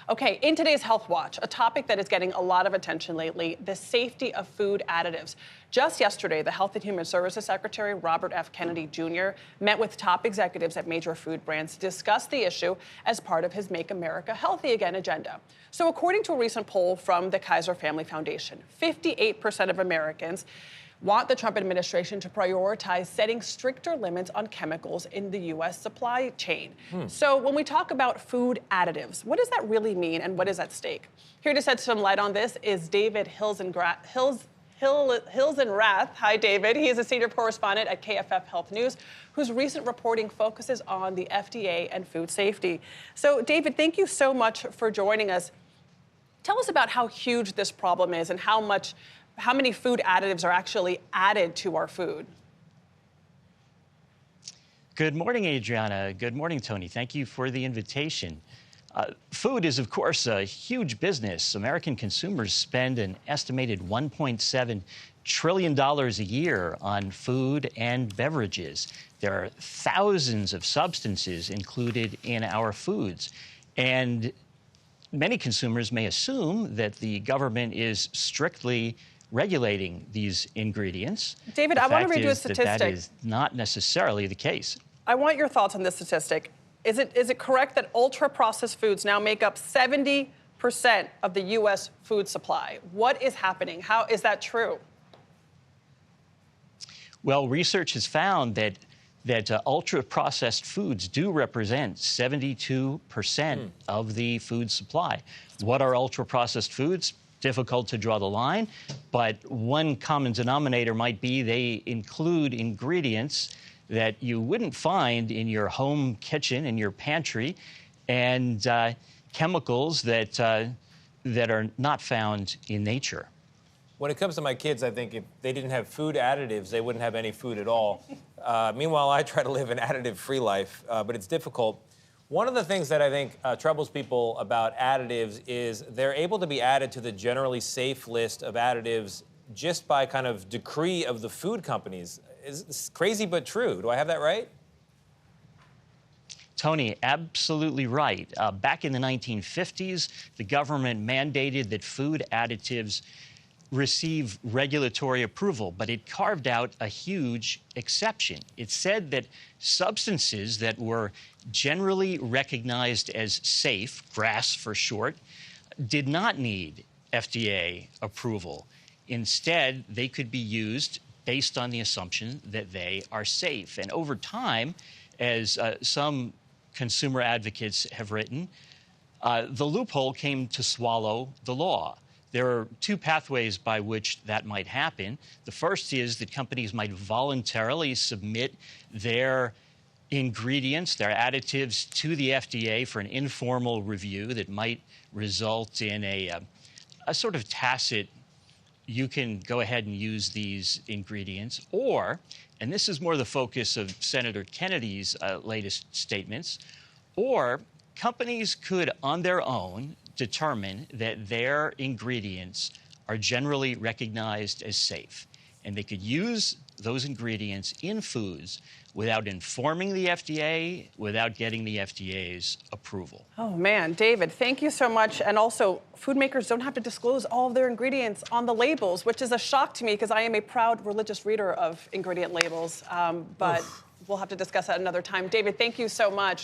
Okay, in today's Health Watch, a topic that is getting a lot of attention lately, the safety of food additives. Just yesterday, the Health and Human Services Secretary, Robert F. Kennedy Jr., met with top executives at major food brands to discuss the issue as part of his Make America Healthy Again agenda. So according to a recent poll from the Kaiser Family Foundation, 58% of Americans want the Trump administration to prioritize setting stricter limits on chemicals in the U.S. supply chain. So when we talk about food additives, what does that really mean and what is at stake? Here to shed some light on this is David Hilzenrath. Hi, David. He is a senior correspondent at KFF Health News, whose recent reporting focuses on the FDA and food safety. So, David, thank you so much for joining us. Tell us about how huge this problem is and how many food additives are actually added to our food. Good morning, Adriana. Good morning, Tony. Thank you for the invitation. Food is, of course, a huge business. American consumers spend an estimated $1.7 trillion a year on food and beverages. There are thousands of substances included in our foods. And many consumers may assume that the government is strictly regulating these ingredients. David, I want to read you a statistic. That is not necessarily the case. I want your thoughts on this statistic. Is it correct that ultra-processed foods now make up 70% of the U.S. food supply? What is happening? How is that true? Well, research has found that ultra-processed foods do represent 72% of the food supply. What are ultra-processed foods? Difficult to draw the line, but one common denominator might be they include ingredients that you wouldn't find in your home kitchen, in your pantry, and chemicals that are not found in nature. When it comes to my kids, I think if they didn't have food additives, they wouldn't have any food at all. Meanwhile, I try to live an additive-free life, but it's difficult. One of the things that I think troubles people about additives is they're able to be added to the generally safe list of additives just by kind of decree of the food companies. It's crazy but true. Do I have that right? Tony, absolutely right. Back in the 1950s, the government mandated that food additives receive regulatory approval, but it carved out a huge exception. It said that substances that were generally recognized as safe, GRAS for short, did not need FDA approval. Instead, they could be used based on the assumption that they are safe. And over time, as some consumer advocates have written, the loophole came to swallow the law. There are two pathways by which that might happen. The first is that companies might voluntarily submit their ingredients, their additives, to the FDA for an informal review that might result in a sort of tacit, you can go ahead and use these ingredients, or, and this is more the focus of Senator Kennedy's latest statements, or companies could, on their own, determine that their ingredients are generally recognized as safe. And they could use those ingredients in foods without informing the FDA, without getting the FDA's approval. Oh, man. David, thank you so much. And also, food makers don't have to disclose all of their ingredients on the labels, which is a shock to me because I am a proud religious reader of ingredient labels. But we'll have to discuss that another time. David, thank you so much.